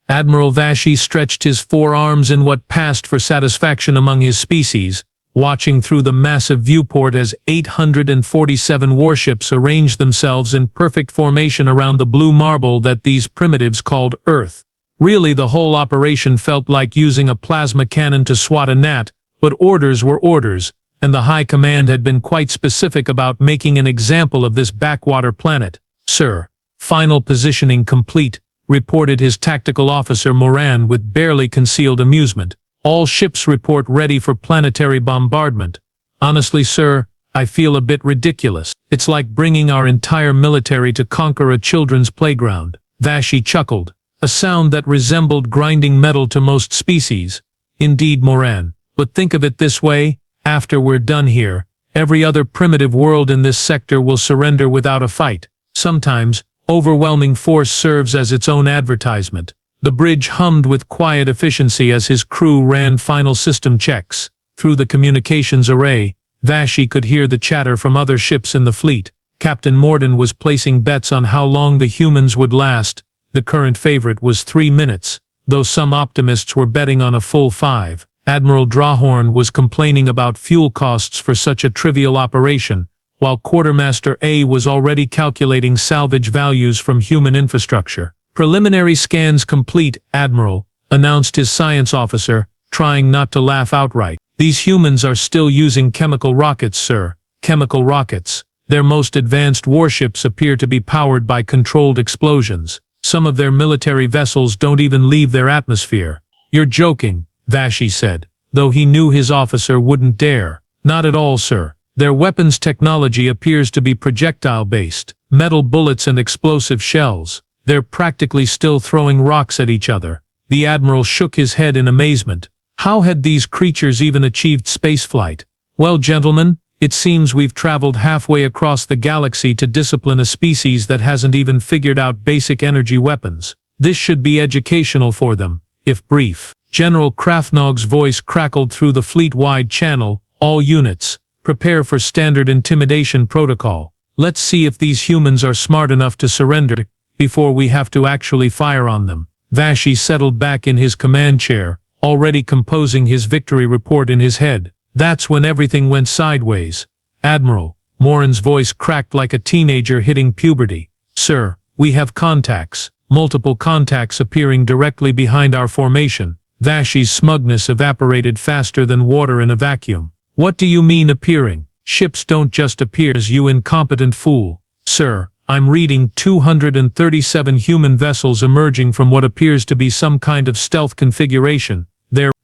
Admiral Vashy stretched his forearms in what passed for satisfaction among his species, watching through the massive viewport as 847 warships arranged themselves in perfect formation around the blue marble that these primitives called Earth. Really, the whole operation felt like using a plasma cannon to swat a gnat, but orders were orders, and the High Command had been quite specific about making an example of this backwater planet. "Sir, final positioning complete," reported his tactical officer Moran with barely concealed amusement. "All ships report ready for planetary bombardment." "Honestly, sir, I feel a bit ridiculous. It's like bringing our entire military to conquer a children's playground." Vashy chuckled, a sound that resembled grinding metal to most species. "Indeed, Moran, but think of it this way, after we're done here, every other primitive world in this sector will surrender without a fight. Sometimes, overwhelming force serves as its own advertisement." The bridge hummed with quiet efficiency as his crew ran final system checks. Through the communications array, Vashy could hear the chatter from other ships in the fleet. Captain Morden was placing bets on how long the humans would last. The current favorite was 3 minutes, though some optimists were betting on a full 5. Admiral Drawhorn was complaining about fuel costs for such a trivial operation, while Quartermaster A was already calculating salvage values from human infrastructure. "Preliminary scans complete, Admiral," announced his science officer, trying not to laugh outright. "These humans are still using chemical rockets, sir. Chemical rockets. Their most advanced warships appear to be powered by controlled explosions. Some of their military vessels don't even leave their atmosphere." "You're joking," Vashy said, though he knew his officer wouldn't dare. "Not at all, sir. Their weapons technology appears to be projectile-based. Metal bullets and explosive shells. They're practically still throwing rocks at each other." The Admiral shook his head in amazement. How had these creatures even achieved spaceflight? "Well, gentlemen, it seems we've traveled halfway across the galaxy to discipline a species that hasn't even figured out basic energy weapons. This should be educational for them, if brief." General Krafnog's voice crackled through the fleet-wide channel. "All units, prepare for standard intimidation protocol. Let's see if these humans are smart enough to surrender before we have to actually fire on them." Vashy settled back in his command chair, already composing his victory report in his head. That's when everything went sideways. "Admiral," Moran's voice cracked like a teenager hitting puberty. "Sir, we have contacts. Multiple contacts appearing directly behind our formation." Vashy's smugness evaporated faster than water in a vacuum. "What do you mean appearing? Ships don't just appear, you incompetent fool." "Sir, I'm reading 237 human vessels emerging from what appears to be some kind of stealth configuration.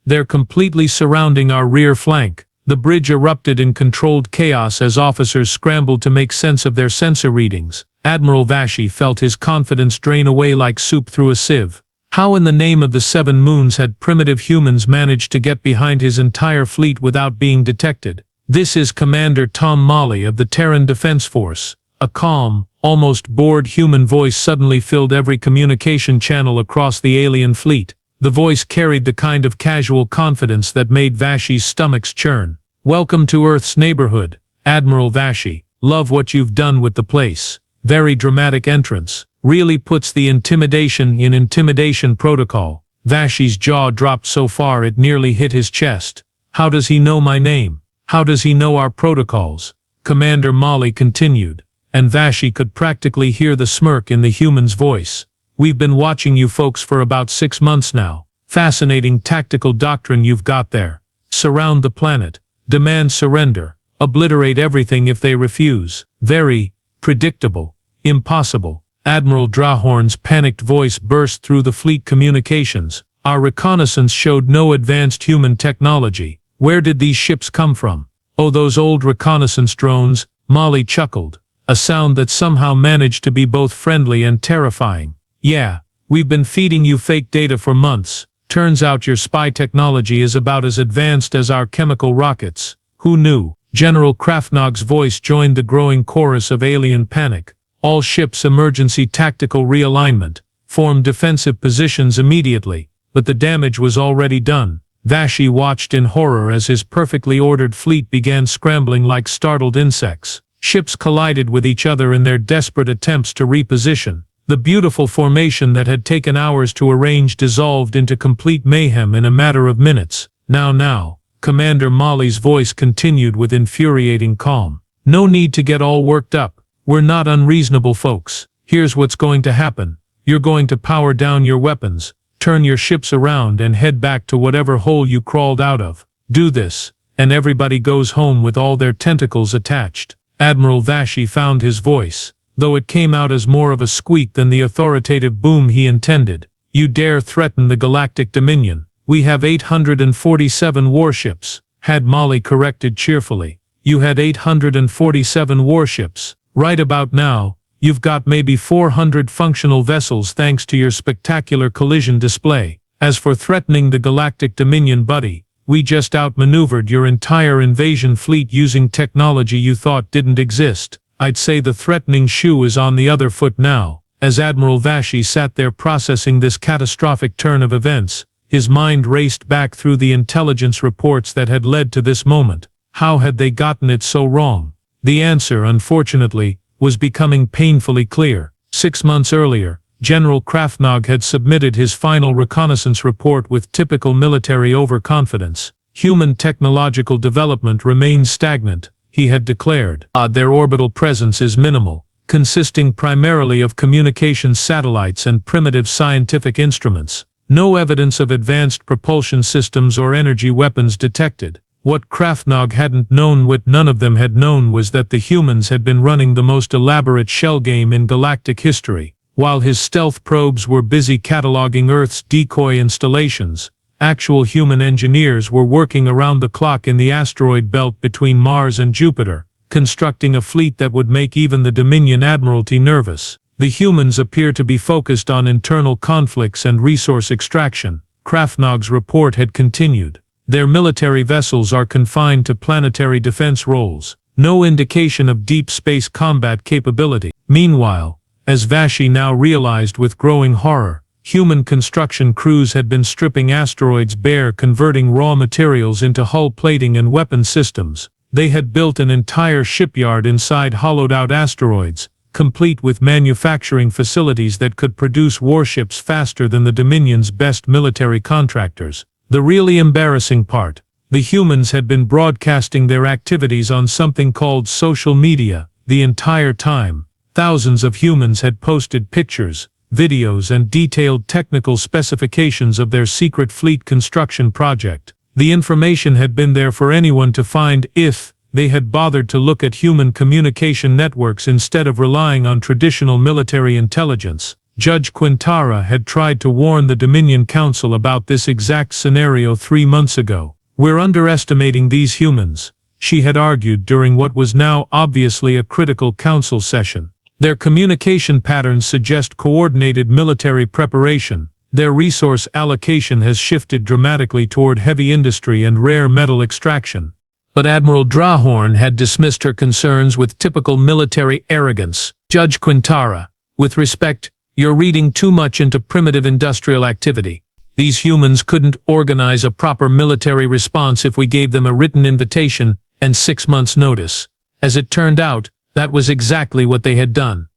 They're completely surrounding our rear flank." The bridge erupted in controlled chaos as officers scrambled to make sense of their sensor readings. Admiral Vashy felt his confidence drain away like soup through a sieve. How in the name of the 7 moons had primitive humans managed to get behind his entire fleet without being detected? "This is Commander Tom Molly of the Terran Defense Force." A calm, almost bored human voice suddenly filled every communication channel across the alien fleet. The voice carried the kind of casual confidence that made Vashy's stomachs churn. "Welcome to Earth's neighborhood, Admiral Vashy. Love what you've done with the place. Very dramatic entrance. Really puts the intimidation in intimidation protocol." Vashy's jaw dropped so far it nearly hit his chest. "How does he know my name? How does he know our protocols?" Commander Molly continued, and Vashy could practically hear the smirk in the human's voice. "We've been watching you folks for about 6 months now. Fascinating tactical doctrine you've got there. Surround the planet. Demand surrender. Obliterate everything if they refuse. Very predictable. Impossible." Admiral Drawhorn's panicked voice burst through the fleet communications. "Our reconnaissance showed no advanced human technology. Where did these ships come from?" "Oh, those old reconnaissance drones," Molly chuckled, a sound that somehow managed to be both friendly and terrifying. "Yeah, we've been feeding you fake data for months. Turns out your spy technology is about as advanced as our chemical rockets. Who knew?" General Krafnog's voice joined the growing chorus of alien panic. "All ships emergency tactical realignment. Form defensive positions immediately." But the damage was already done. Vashy watched in horror as his perfectly ordered fleet began scrambling like startled insects. Ships collided with each other in their desperate attempts to reposition. The beautiful formation that had taken hours to arrange dissolved into complete mayhem in a matter of minutes. Now, Commander Molly's voice continued with infuriating calm. No need to get all worked up. We're not unreasonable folks. Here's what's going to happen. You're going to power down your weapons, turn your ships around and head back to whatever hole you crawled out of. Do this, and everybody goes home with all their tentacles attached. Admiral Vashy found his voice, though it came out as more of a squeak than the authoritative boom he intended. You dare threaten the Galactic Dominion. We have 847 warships, had Molly corrected cheerfully. You had 847 warships. Right about now, you've got maybe 400 functional vessels thanks to your spectacular collision display. As for threatening the Galactic Dominion, buddy, we just outmaneuvered your entire invasion fleet using technology you thought didn't exist. I'd say the threatening shoe is on the other foot now. As Admiral Vashy sat there processing this catastrophic turn of events, his mind raced back through the intelligence reports that had led to this moment. How had they gotten it so wrong? The answer, unfortunately, was becoming painfully clear. 6 months earlier, General Krafnog had submitted his final reconnaissance report with typical military overconfidence. Human technological development remains stagnant, he had declared. Their orbital presence is minimal, consisting primarily of communications satellites and primitive scientific instruments. No evidence of advanced propulsion systems or energy weapons detected. What Krafnog hadn't known, what none of them had known, was that the humans had been running the most elaborate shell game in galactic history. While his stealth probes were busy cataloging Earth's decoy installations, actual human engineers were working around the clock in the asteroid belt between Mars and Jupiter, constructing a fleet that would make even the Dominion Admiralty nervous. The humans appear to be focused on internal conflicts and resource extraction, Krafnog's report had continued. Their military vessels are confined to planetary defense roles. No indication of deep space combat capability. Meanwhile, as Vashy now realized with growing horror, human construction crews had been stripping asteroids bare, converting raw materials into hull plating and weapon systems. They had built an entire shipyard inside hollowed-out asteroids, complete with manufacturing facilities that could produce warships faster than the Dominion's best military contractors. The really embarrassing part, the humans had been broadcasting their activities on something called social media the entire time. Thousands of humans had posted pictures, videos, and detailed technical specifications of their secret fleet construction project. The information had been there for anyone to find if they had bothered to look at human communication networks instead of relying on traditional military intelligence. Judge Quintara had tried to warn the Dominion Council about this exact scenario 3 months ago. We're underestimating these humans, she had argued during what was now obviously a critical council session. Their communication patterns suggest coordinated military preparation. Their resource allocation has shifted dramatically toward heavy industry and rare metal extraction. But Admiral Drahorn had dismissed her concerns with typical military arrogance. Judge Quintara, with respect, you're reading too much into primitive industrial activity. These humans couldn't organize a proper military response if we gave them a written invitation and 6 months' notice. As it turned out, that was exactly what they had done.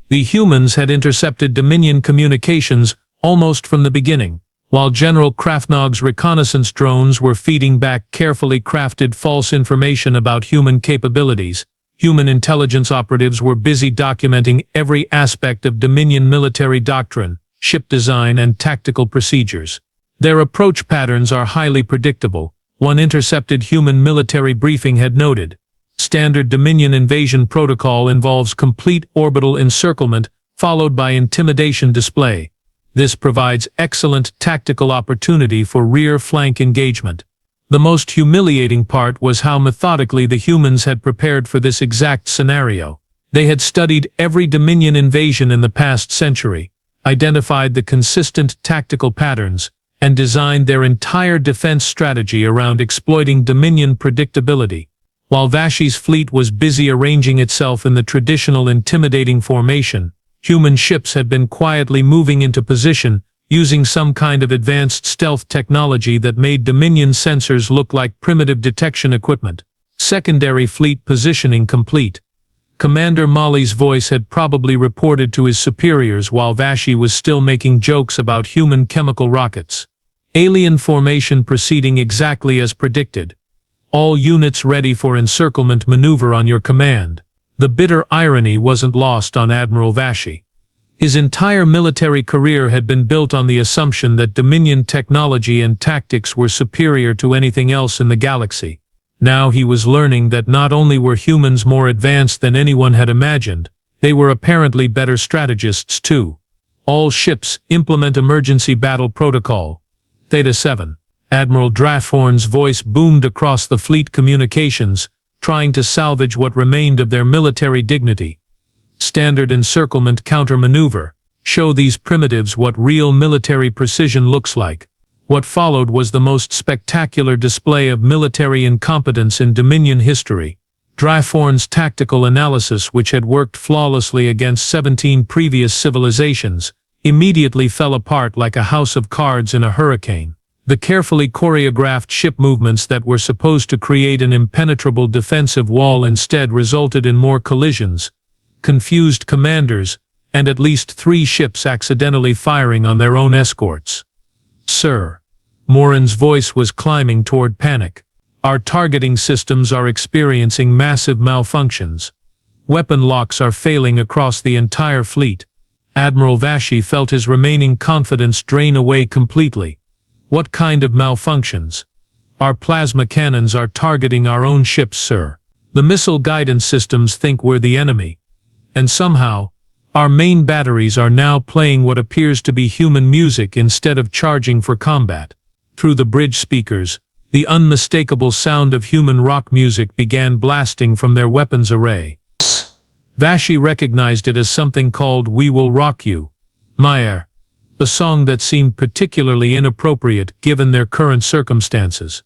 The humans had intercepted Dominion communications almost from the beginning. While General Krafnog's reconnaissance drones were feeding back carefully crafted false information about human capabilities, human intelligence operatives were busy documenting every aspect of Dominion military doctrine, ship design, and tactical procedures. Their approach patterns are highly predictable, one intercepted human military briefing had noted. Standard Dominion invasion protocol involves complete orbital encirclement, followed by intimidation display. This provides excellent tactical opportunity for rear flank engagement. The most humiliating part was how methodically the humans had prepared for this exact scenario. They had studied every Dominion invasion in the past century, identified the consistent tactical patterns, and designed their entire defense strategy around exploiting Dominion predictability. While Vashy's fleet was busy arranging itself in the traditional intimidating formation, human ships had been quietly moving into position, using some kind of advanced stealth technology that made Dominion sensors look like primitive detection equipment. Secondary fleet positioning complete. Commander Molly's voice had probably reported to his superiors while Vashy was still making jokes about human chemical rockets. Alien formation proceeding exactly as predicted. All units ready for encirclement maneuver on your command. The bitter irony wasn't lost on Admiral Vashy. His entire military career had been built on the assumption that Dominion technology and tactics were superior to anything else in the galaxy. Now he was learning that not only were humans more advanced than anyone had imagined, they were apparently better strategists too. All ships implement emergency battle protocol. Theta 7. Admiral Drafthorn's voice boomed across the fleet communications, trying to salvage what remained of their military dignity. Standard encirclement counter-maneuver. Show these primitives what real military precision looks like. What followed was the most spectacular display of military incompetence in Dominion history. Drafthorn's tactical analysis, which had worked flawlessly against 17 previous civilizations, immediately fell apart like a house of cards in a hurricane. The carefully choreographed ship movements that were supposed to create an impenetrable defensive wall instead resulted in more collisions, confused commanders, and at least 3 ships accidentally firing on their own escorts. Sir. Morin's voice was climbing toward panic. Our targeting systems are experiencing massive malfunctions. Weapon locks are failing across the entire fleet. Admiral Vashy felt his remaining confidence drain away completely. What kind of malfunctions? Our plasma cannons are targeting our own ships, sir. The missile guidance systems think we're the enemy. And somehow, our main batteries are now playing what appears to be human music instead of charging for combat. Through the bridge speakers, the unmistakable sound of human rock music began blasting from their weapons array. Vashy recognized it as something called "We Will Rock You." Meyer. A song that seemed particularly inappropriate given their current circumstances.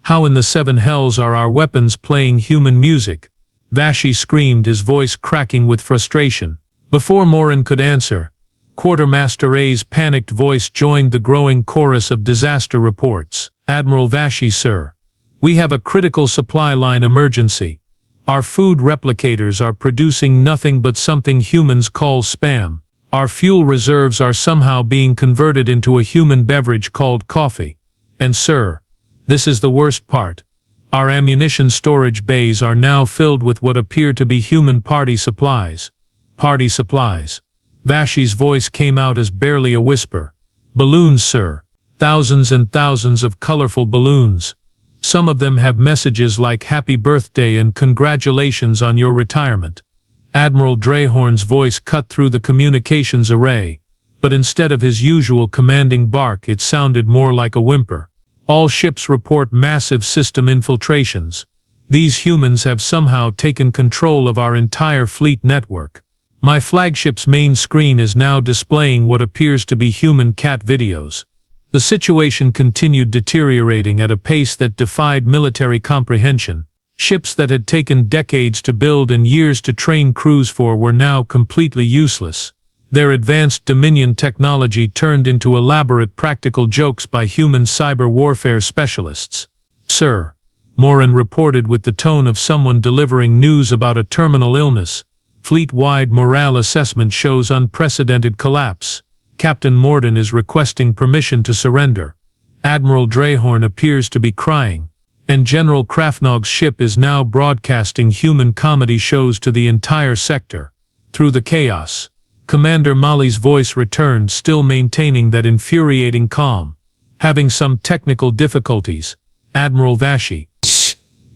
How in the 7 hells are our weapons playing human music? Vashy screamed, his voice cracking with frustration. Before Morin could answer, Quartermaster A's panicked voice joined the growing chorus of disaster reports. Admiral Vashy, sir. We have a critical supply line emergency. Our food replicators are producing nothing but something humans call spam. Our fuel reserves are somehow being converted into a human beverage called coffee. And sir, this is the worst part. Our ammunition storage bays are now filled with what appear to be human party supplies. Party supplies. Vashy's voice came out as barely a whisper. Balloons, sir. Thousands and thousands of colorful balloons. Some of them have messages like "Happy Birthday" and "Congratulations on your retirement." Admiral Drahorn's voice cut through the communications array, but instead of his usual commanding bark, it sounded more like a whimper. All ships report massive system infiltrations. These humans have somehow taken control of our entire fleet network. My flagship's main screen is now displaying what appears to be human cat videos. The situation continued deteriorating at a pace that defied military comprehension. Ships that had taken decades to build and years to train crews for were now completely useless. Their advanced Dominion technology turned into elaborate practical jokes by human cyber warfare specialists. Sir. Morin reported with the tone of someone delivering news about a terminal illness. Fleet-wide morale assessment shows unprecedented collapse. Captain Morden is requesting permission to surrender. Admiral Drahorn appears to be crying. And General Krafnog's ship is now broadcasting human comedy shows to the entire sector. Through the chaos, Commander Molly's voice returned, still maintaining that infuriating calm. Having some technical difficulties. Admiral Vashy.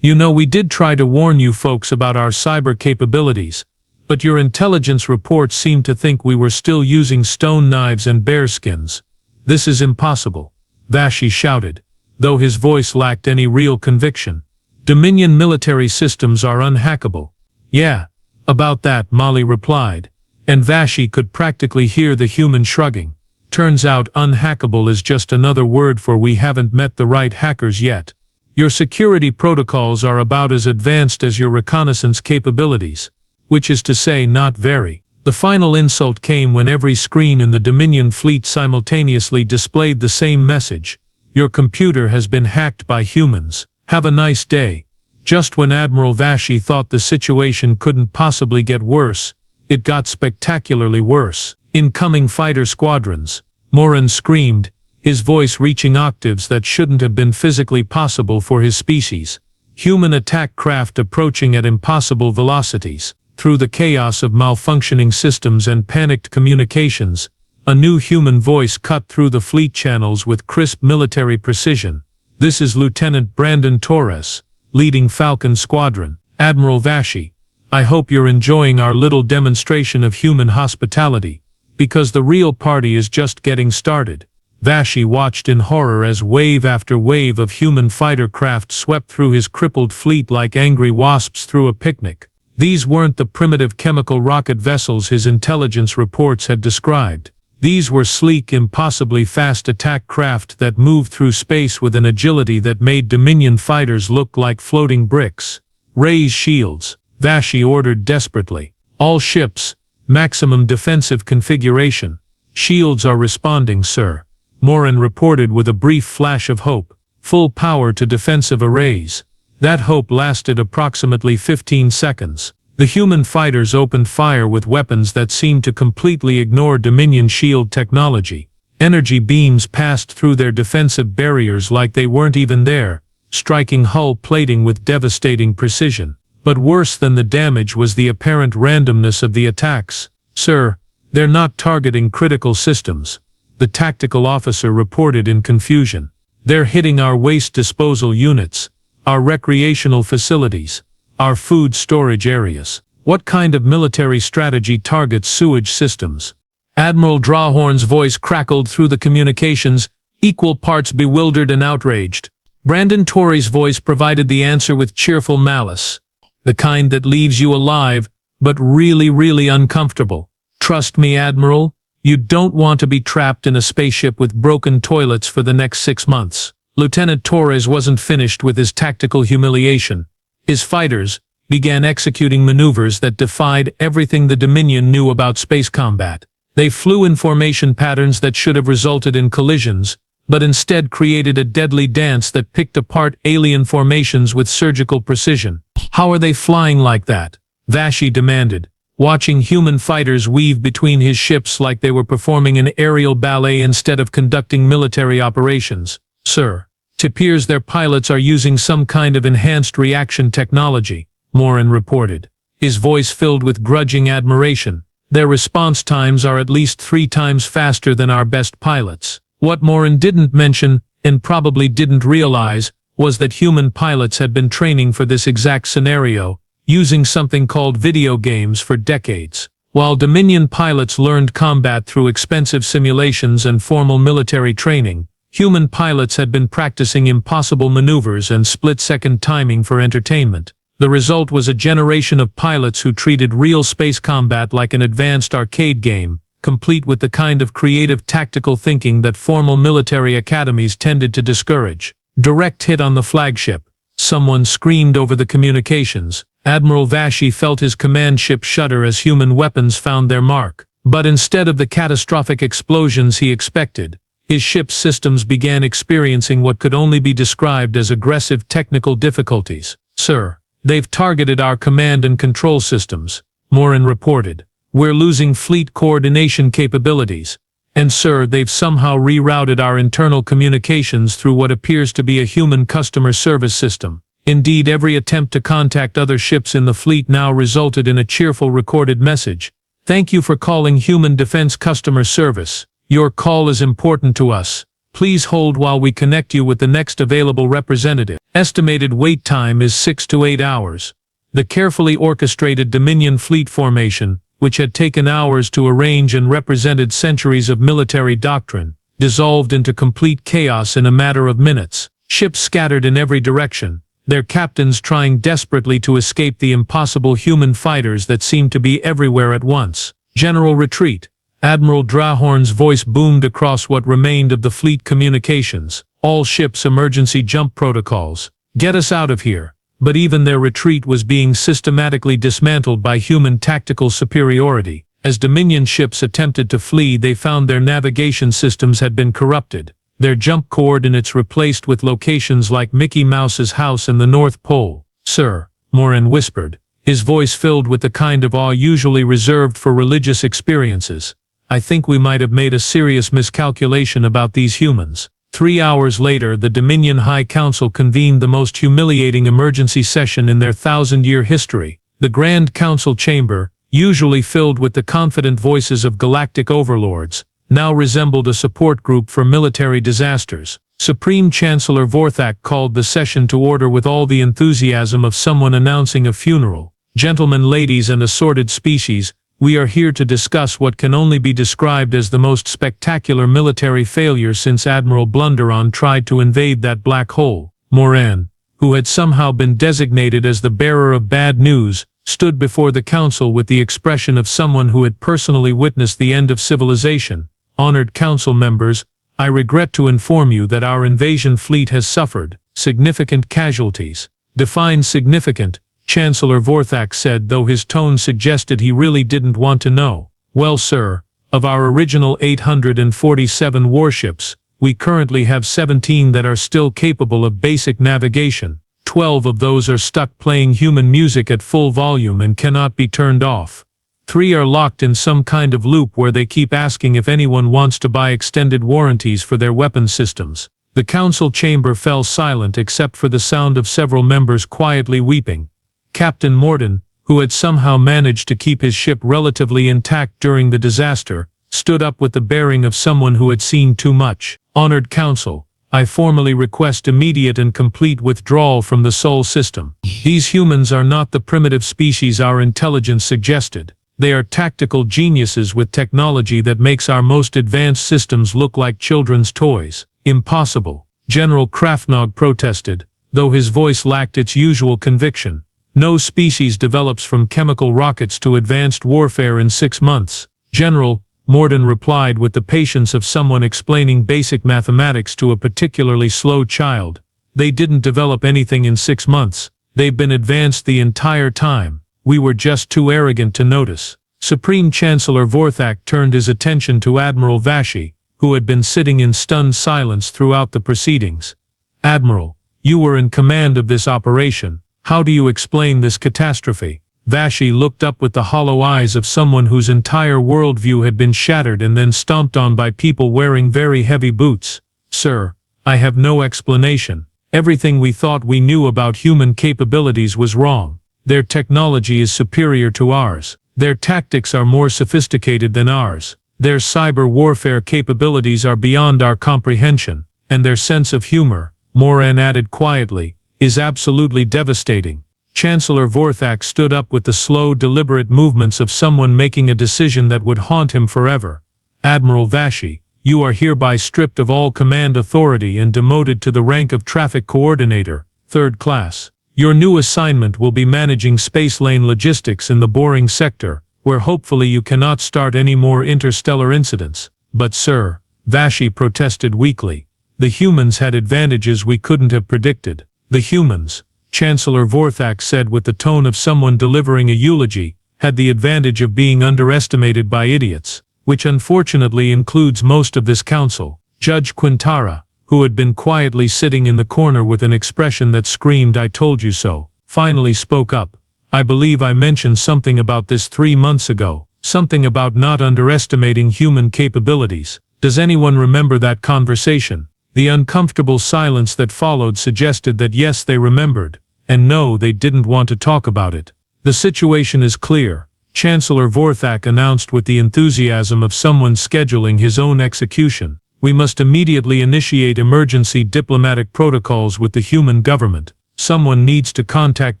You know, we did try to warn you folks about our cyber capabilities, but your intelligence reports seem to think we were still using stone knives and bearskins. This is impossible, Vashy shouted, though his voice lacked any real conviction. Dominion military systems are unhackable. Yeah, about that, Molly replied, and Vashy could practically hear the human shrugging. Turns out unhackable is just another word for we haven't met the right hackers yet. Your security protocols are about as advanced as your reconnaissance capabilities. Which is to say, not very. The final insult came when every screen in the Dominion fleet simultaneously displayed the same message. Your computer has been hacked by humans. Have a nice day. Just when Admiral Vashy thought the situation couldn't possibly get worse, it got spectacularly worse. Incoming fighter squadrons, Morin screamed, his voice reaching octaves that shouldn't have been physically possible for his species. Human attack craft approaching at impossible velocities. Through the chaos of malfunctioning systems and panicked communications, a new human voice cut through the fleet channels with crisp military precision. "This is Lieutenant Brandon Torres, leading Falcon Squadron. Admiral Vashy, I hope you're enjoying our little demonstration of human hospitality, because the real party is just getting started." Vashy watched in horror as wave after wave of human fighter craft swept through his crippled fleet like angry wasps through a picnic. These weren't the primitive chemical rocket vessels his intelligence reports had described. These were sleek, impossibly fast attack craft that moved through space with an agility that made Dominion fighters look like floating bricks. "Raise shields," Vashy ordered desperately. "All ships, maximum defensive configuration." "Shields are responding, sir," Morin reported with a brief flash of hope. "Full power to defensive arrays." That hope lasted approximately 15 seconds. The human fighters opened fire with weapons that seemed to completely ignore Dominion shield technology. Energy beams passed through their defensive barriers like they weren't even there, striking hull plating with devastating precision. But worse than the damage was the apparent randomness of the attacks. "Sir, they're not targeting critical systems," the tactical officer reported in confusion. "They're hitting our waste disposal units, our recreational facilities, our food storage areas." "What kind of military strategy targets sewage systems?" Admiral Drawhorn's voice crackled through the communications, equal parts bewildered and outraged. Brandon Torres' voice provided the answer with cheerful malice. "The kind that leaves you alive, but really uncomfortable. Trust me, Admiral, you don't want to be trapped in a spaceship with broken toilets for the next 6 months." Lieutenant Torres wasn't finished with his tactical humiliation. His fighters began executing maneuvers that defied everything the Dominion knew about space combat. They flew in formation patterns that should have resulted in collisions, but instead created a deadly dance that picked apart alien formations with surgical precision. "How are they flying like that?" Vashy demanded, watching human fighters weave between his ships like they were performing an aerial ballet instead of conducting military operations. "Sir, it appears their pilots are using some kind of enhanced reaction technology," Morin reported, his voice filled with grudging admiration. "Their response times are at least 3 times faster than our best pilots." What Morin didn't mention, and probably didn't realize, was that human pilots had been training for this exact scenario, using something called video games for decades. While Dominion pilots learned combat through expensive simulations and formal military training, human pilots had been practicing impossible maneuvers and split-second timing for entertainment. The result was a generation of pilots who treated real space combat like an advanced arcade game, complete with the kind of creative tactical thinking that formal military academies tended to discourage. Direct hit on the flagship. Someone screamed over the communications. Admiral Vashy felt his command ship shudder as human weapons found their mark. But instead of the catastrophic explosions he expected, his ship's systems began experiencing what could only be described as aggressive technical difficulties. "Sir, they've targeted our command and control systems," Morin reported. "We're losing fleet coordination capabilities. And sir, they've somehow rerouted our internal communications through what appears to be a human customer service system. Indeed, every attempt to contact other ships in the fleet now resulted in a cheerful recorded message. Thank you for calling Human Defense Customer Service. Your call is important to us. Please hold while we connect you with the next available representative." Estimated wait time is 6 to 8 hours. The carefully orchestrated Dominion fleet formation, which had taken hours to arrange and represented centuries of military doctrine, dissolved into complete chaos in a matter of minutes. Ships scattered in every direction, their captains trying desperately to escape the impossible human fighters that seemed to be everywhere at once. "General retreat." Admiral Drawhorn's voice boomed across what remained of the fleet communications. "All ships emergency jump protocols. Get us out of here." But even their retreat was being systematically dismantled by human tactical superiority. As Dominion ships attempted to flee, they found their navigation systems had been corrupted, their jump coordinates replaced with locations like Mickey Mouse's house in the North Pole. Sir, Morin whispered, his voice filled with the kind of awe usually reserved for religious experiences. I think we might have made a serious miscalculation about these humans. 3 hours later, the Dominion High Council convened the most humiliating emergency session in their 1,000-year history. The Grand Council chamber, usually filled with the confident voices of galactic overlords, now resembled a support group for military disasters. Supreme Chancellor Vorthak called the session to order with all the enthusiasm of someone announcing a funeral. Gentlemen, ladies, and assorted species, we are here to discuss what can only be described as the most spectacular military failure since Admiral Blunderon tried to invade that black hole. Morin, who had somehow been designated as the bearer of bad news, stood before the council with the expression of someone who had personally witnessed the end of civilization. Honored council members, I regret to inform you that our invasion fleet has suffered significant casualties. Define significant, Chancellor Vorthak said, though his tone suggested he really didn't want to know. Well, sir, of our original 847 warships, we currently have 17 that are still capable of basic navigation. 12 of those are stuck playing human music at full volume and cannot be turned off. 3 are locked in some kind of loop where they keep asking if anyone wants to buy extended warranties for their weapon systems. The council chamber fell silent except for the sound of several members quietly weeping. Captain Morden, who had somehow managed to keep his ship relatively intact during the disaster, stood up with the bearing of someone who had seen too much. Honored Council, I formally request immediate and complete withdrawal from the Sol system. These humans are not the primitive species our intelligence suggested. They are tactical geniuses with technology that makes our most advanced systems look like children's toys. Impossible. General Krafnog protested, though his voice lacked its usual conviction. No species develops from chemical rockets to advanced warfare in 6 months. General, Morden replied with the patience of someone explaining basic mathematics to a particularly slow child. They didn't develop anything in 6 months. They've been advanced the entire time. We were just too arrogant to notice. Supreme Chancellor Vorthak turned his attention to Admiral Vashy, who had been sitting in stunned silence throughout the proceedings. Admiral, you were in command of this operation. How do you explain this catastrophe? Vashy looked up with the hollow eyes of someone whose entire worldview had been shattered and then stomped on by people wearing very heavy boots. Sir, I have no explanation. Everything we thought we knew about human capabilities was wrong. Their technology is superior to ours. Their tactics are more sophisticated than ours. Their cyber warfare capabilities are beyond our comprehension. And their sense of humor, Morin added quietly, is absolutely devastating. Chancellor Vorthak stood up with the slow, deliberate movements of someone making a decision that would haunt him forever. Admiral Vashy, you are hereby stripped of all command authority and demoted to the rank of Traffic Coordinator, 3rd class. Your new assignment will be managing space lane logistics in the boring sector, where hopefully you cannot start any more interstellar incidents. But sir, Vashy protested weakly, the humans had advantages we couldn't have predicted. The humans, Chancellor Vorthak said with the tone of someone delivering a eulogy, had the advantage of being underestimated by idiots, which unfortunately includes most of this council. Judge Quintara, who had been quietly sitting in the corner with an expression that screamed "I told you so," finally spoke up. I believe I mentioned something about this 3 months ago, something about not underestimating human capabilities. Does anyone remember that conversation? The uncomfortable silence that followed suggested that yes, they remembered, and no, they didn't want to talk about it. The situation is clear, Chancellor Vorthak announced with the enthusiasm of someone scheduling his own execution. We must immediately initiate emergency diplomatic protocols with the human government. Someone needs to contact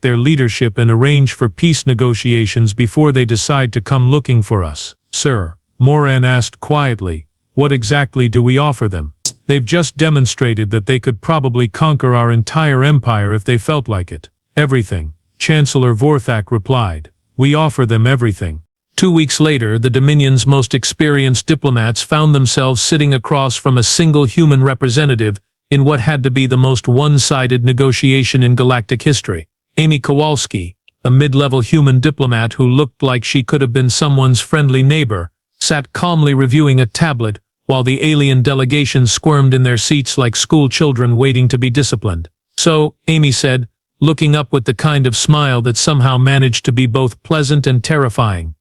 their leadership and arrange for peace negotiations before they decide to come looking for us. Sir, Morin asked quietly, what exactly do we offer them? They've just demonstrated that they could probably conquer our entire empire if they felt like it. Everything, Chancellor Vorthak replied. We offer them everything. 2 weeks later, the Dominion's most experienced diplomats found themselves sitting across from a single human representative in what had to be the most one-sided negotiation in galactic history. Amy Kowalski, a mid-level human diplomat who looked like she could have been someone's friendly neighbor, sat calmly reviewing a tablet while the alien delegation squirmed in their seats like school children waiting to be disciplined. So, Amy said, looking up with the kind of smile that somehow managed to be both pleasant and terrifying.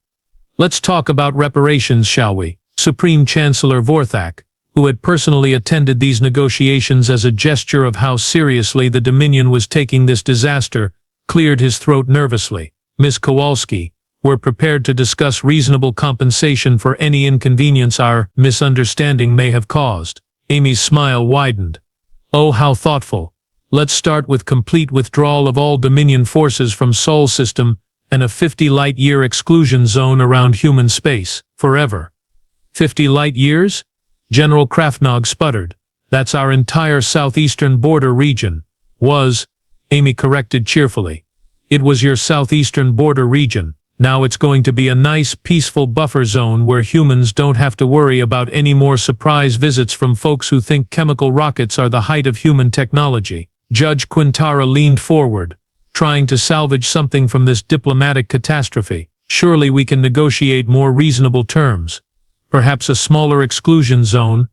"Let's talk about reparations, shall we?" Supreme Chancellor Vorthak, who had personally attended these negotiations as a gesture of how seriously the Dominion was taking this disaster, cleared his throat nervously. "Miss Kowalski, we're prepared to discuss reasonable compensation for any inconvenience our misunderstanding may have caused." Amy's smile widened. "Oh, how thoughtful. Let's start with complete withdrawal of all Dominion forces from Sol system and a 50 light-year exclusion zone around human space, forever." 50 light-years? General Krafnog sputtered. "That's our entire southeastern border region." "Was," Amy corrected cheerfully. "It was your southeastern border region. Now it's going to be a nice, peaceful buffer zone where humans don't have to worry about any more surprise visits from folks who think chemical rockets are the height of human technology." Judge Quintara leaned forward, trying to salvage something from this diplomatic catastrophe. "Surely we can negotiate more reasonable terms. Perhaps a smaller exclusion zone."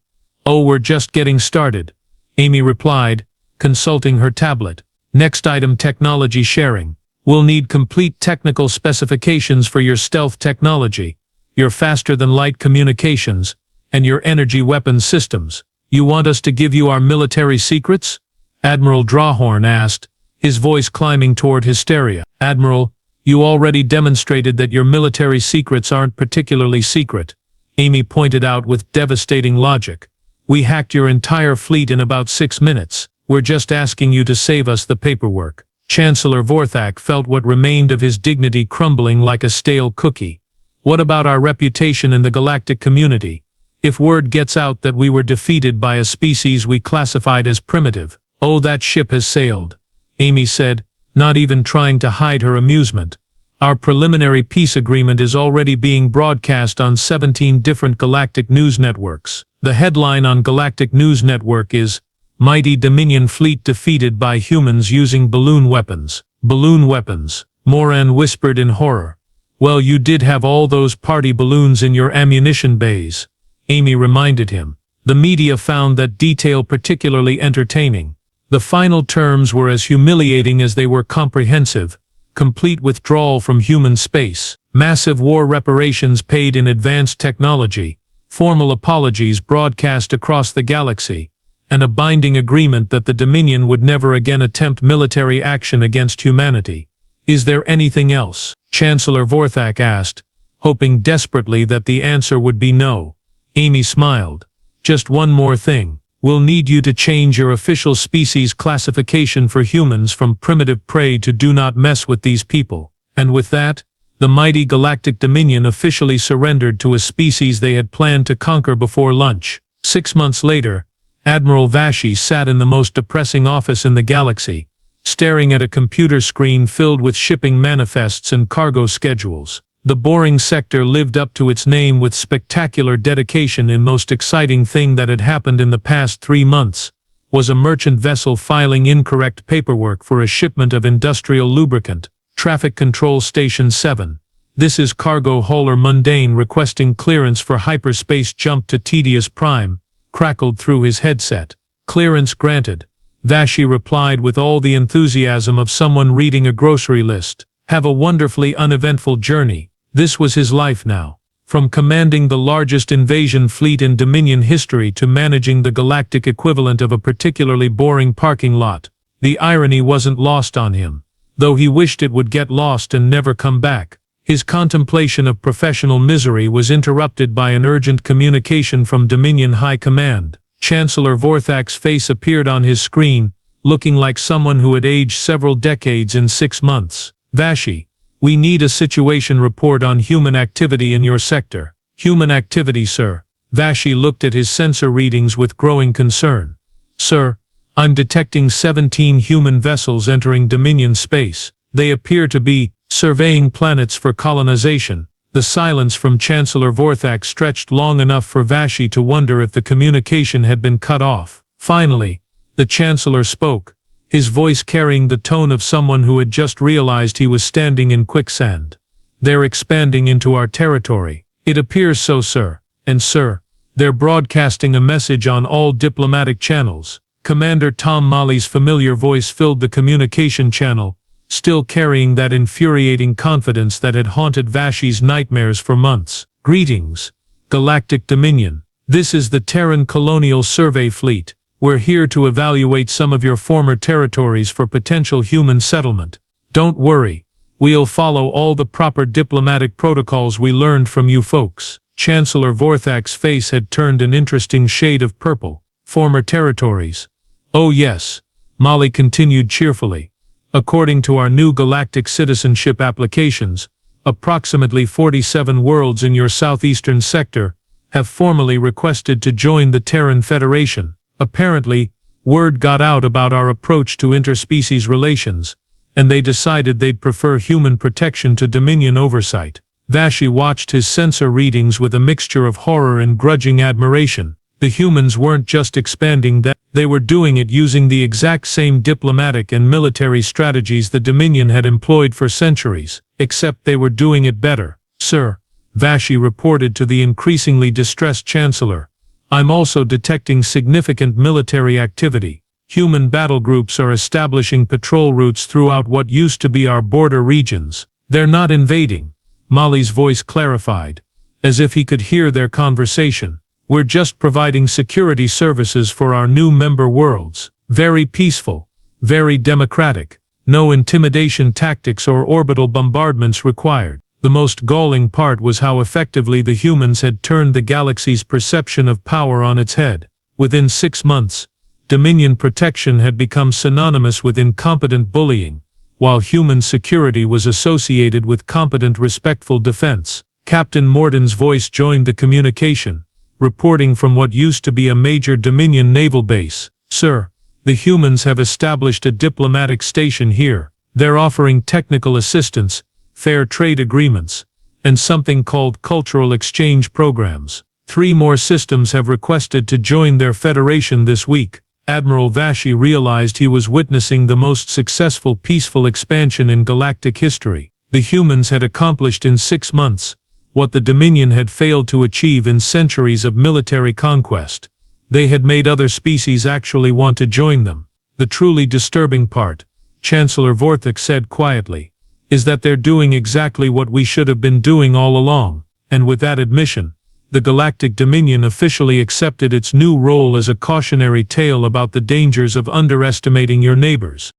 "Oh, we're just getting started," Amy replied, consulting her tablet. "Next item, technology sharing. We'll need complete technical specifications for your stealth technology, your faster-than-light communications, and your energy weapons systems. You want us to give you our military secrets?" Admiral Drawhorn asked, his voice climbing toward hysteria. "Admiral, you already demonstrated that your military secrets aren't particularly secret," Amy pointed out with devastating logic. "We hacked your entire fleet in about 6 minutes. We're just asking you to save us the paperwork." Chancellor Vorthak felt what remained of his dignity crumbling like a stale cookie. "What about our reputation in the galactic community? If word gets out that we were defeated by a species we classified as primitive?" "Oh, that ship has sailed," Amy said, not even trying to hide her amusement. "Our preliminary peace agreement is already being broadcast on 17 different galactic news networks. The headline on Galactic News Network is, 'Mighty Dominion Fleet Defeated by Humans Using Balloon Weapons.'" "Balloon weapons," Moran whispered in horror. "Well, you did have all those party balloons in your ammunition bays," Amy reminded him. The media found that detail particularly entertaining. The final terms were as humiliating as they were comprehensive. Complete withdrawal from human space, massive war reparations paid in advanced technology, formal apologies broadcast across the galaxy, and a binding agreement that the Dominion would never again attempt military action against humanity. "Is there anything else?" Chancellor Vorthak asked, hoping desperately that the answer would be no. Amy smiled. "Just one more thing. We'll need you to change your official species classification for humans from primitive prey to do not mess with these people." And with that, the mighty Galactic Dominion officially surrendered to a species they had planned to conquer before lunch. 6 months later, Admiral Vashy sat in the most depressing office in the galaxy, staring at a computer screen filled with shipping manifests and cargo schedules. The boring sector lived up to its name with spectacular dedication. The most exciting thing that had happened in the past 3 months was a merchant vessel filing incorrect paperwork for a shipment of industrial lubricant. Traffic Control Station 7. "This is cargo hauler Mundane requesting clearance for hyperspace jump to Tedious Prime," crackled through his headset. "Clearance granted," Vashy replied with all the enthusiasm of someone reading a grocery list. "Have a wonderfully uneventful journey." This was his life now. From commanding the largest invasion fleet in Dominion history to managing the galactic equivalent of a particularly boring parking lot. The irony wasn't lost on him, though he wished it would get lost and never come back. His contemplation of professional misery was interrupted by an urgent communication from Dominion High Command. Chancellor Vorthak's face appeared on his screen, looking like someone who had aged several decades in 6 months. "Vashy, we need a situation report on human activity in your sector." "Human activity, sir." Vashy looked at his sensor readings with growing concern. "Sir, I'm detecting 17 human vessels entering Dominion space. They appear to be surveying planets for colonization." The silence from Chancellor Vorthak stretched long enough for Vashy to wonder if the communication had been cut off. Finally, the Chancellor spoke, his voice carrying the tone of someone who had just realized he was standing in quicksand. "They're expanding into our territory." "It appears so, sir. And sir, they're broadcasting a message on all diplomatic channels. Commander Tom Malley's familiar voice filled the communication channel, still carrying that infuriating confidence that had haunted Vashy's nightmares for months. Greetings, Galactic Dominion. This is the Terran Colonial Survey Fleet. We're here to evaluate some of your former territories for potential human settlement. Don't worry, we'll follow all the proper diplomatic protocols we learned from you folks. Chancellor Vorthak's face had turned an interesting shade of purple. Former territories. Oh yes, Malley continued cheerfully. According to our new galactic citizenship applications, approximately 47 worlds in your southeastern sector have formally requested to join the Terran Federation. Apparently, word got out about our approach to interspecies relations, and they decided they'd prefer human protection to Dominion oversight. Vashy watched his sensor readings with a mixture of horror and grudging admiration. The humans weren't just expanding that, they were doing it using the exact same diplomatic and military strategies the Dominion had employed for centuries, except they were doing it better. Sir, Vashy reported to the increasingly distressed Chancellor, I'm also detecting significant military activity. Human battle groups are establishing patrol routes throughout what used to be our border regions. They're not invading. Malley's voice clarified, as if he could hear their conversation. We're just providing security services for our new member worlds. Very peaceful, very democratic, no intimidation tactics or orbital bombardments required. The most galling part was how effectively the humans had turned the galaxy's perception of power on its head. Within 6 months, Dominion protection had become synonymous with incompetent bullying, while human security was associated with competent, respectful defense. Captain Morden's voice joined the communication, reporting from what used to be a major Dominion naval base. Sir, the humans have established a diplomatic station here. They're offering technical assistance, fair trade agreements, and something called cultural exchange programs. 3 more systems have requested to join their federation this week. Admiral Vashy realized he was witnessing the most successful peaceful expansion in galactic history. The humans had accomplished in 6 months what the Dominion had failed to achieve in centuries of military conquest. They had made other species actually want to join them. The truly disturbing part, Chancellor Vorthak said quietly, is that they're doing exactly what we should have been doing all along. And with that admission, the Galactic Dominion officially accepted its new role as a cautionary tale about the dangers of underestimating your neighbors.